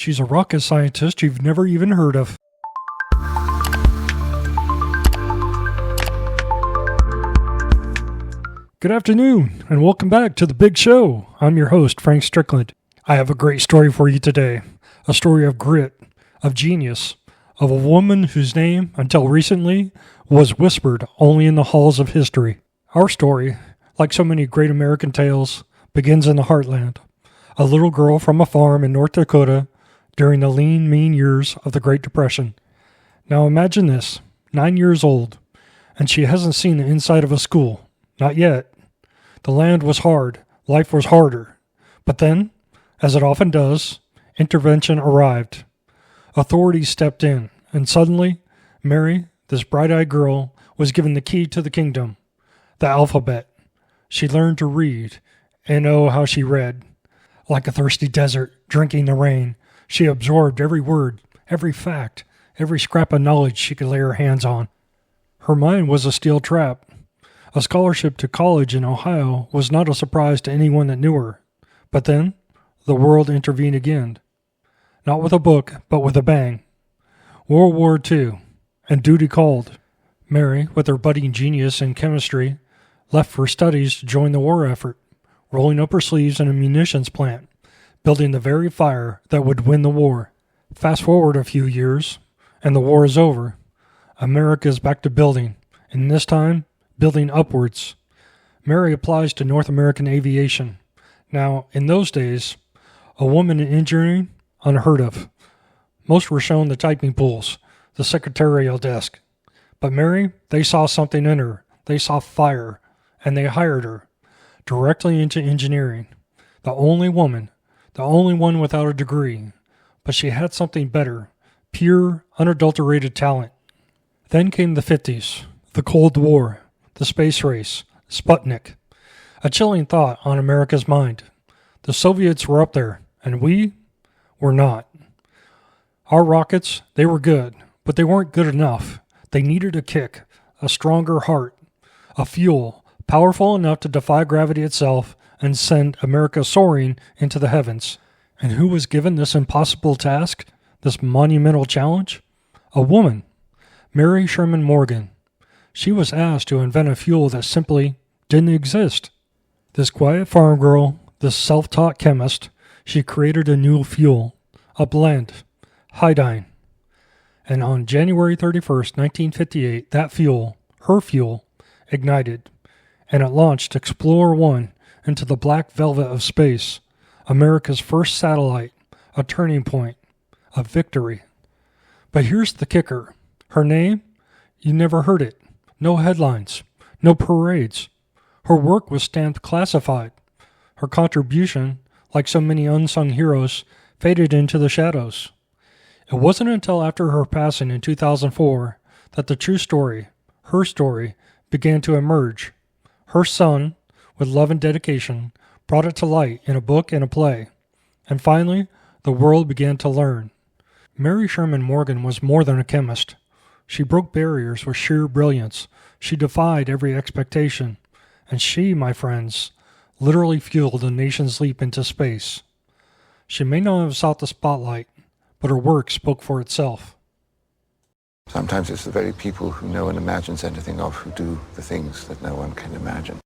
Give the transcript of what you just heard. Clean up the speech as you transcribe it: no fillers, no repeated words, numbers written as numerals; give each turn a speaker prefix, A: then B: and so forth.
A: She's a rocket scientist you've never even heard of. Good afternoon, and welcome back to The Big Show. I'm your host, Frank Strickland. I have a great story for you today. A story of grit, of genius, of a woman whose name, until recently, was whispered only in the halls of history. Our story, like so many great American tales, begins in the heartland. A little girl from a farm in North Dakota during the lean, mean years of the Great Depression. Now imagine this, 9 years old, and she hasn't seen the inside of a school. Not yet. The land was hard. Life was harder. But then, as it often does, intervention arrived. Authorities stepped in, and suddenly, Mary, this bright-eyed girl, was given the key to the kingdom, the alphabet. She learned to read, and oh, how she read. Like a thirsty desert, drinking the rain, she absorbed every word, every fact, every scrap of knowledge she could lay her hands on. Her mind was a steel trap. A scholarship to college in Ohio was not a surprise to anyone that knew her. But then, the world intervened again. Not with a book, but with a bang. World War II, and duty called. Mary, with her budding genius in chemistry, left for studies to join the war effort, rolling up her sleeves in a munitions plant, building the very fire that would win the war. Fast forward a few years, and the war is over. America is back to building, and this time, building upwards. Mary applies to North American aviation. Now, in those days, a woman in engineering, unheard of. Most were shown the typing pools, the secretarial desk. But Mary, they saw something in her. They saw fire, and they hired her directly into engineering. The only woman, the only one without a degree. But she had something better, pure, unadulterated talent. Then came the 50s, the Cold War, the space race, Sputnik. A chilling thought on America's mind. The Soviets were up there, and we were not. Our rockets, they were good, but they weren't good enough. They needed a kick, a stronger heart, a fuel powerful enough to defy gravity itself and send America soaring into the heavens. And who was given this impossible task, this monumental challenge? A woman, Mary Sherman Morgan. She was asked to invent a fuel that simply didn't exist. This quiet farm girl, this self-taught chemist, she created a new fuel, a blend, iodine. And on January 31st, 1958, that fuel, her fuel, ignited, and it launched Explorer 1 into the black velvet of space, America's first satellite, a turning point, a victory. But here's the kicker. Her name? You never heard it. No headlines, no parades. Her work was stamped classified. Her contribution, like so many unsung heroes, faded into the shadows. It wasn't until after her passing in 2004 that the true story, her story, began to emerge. Her son, with love and dedication, brought it to light in a book and a play. And finally, the world began to learn. Mary Sherman Morgan was more than a chemist. She broke barriers with sheer brilliance. She defied every expectation. And she, my friends, literally fueled the nation's leap into space. She may not have sought the spotlight, but her work spoke for itself.
B: Sometimes it's the very people who no one imagines anything of who do the things that no one can imagine.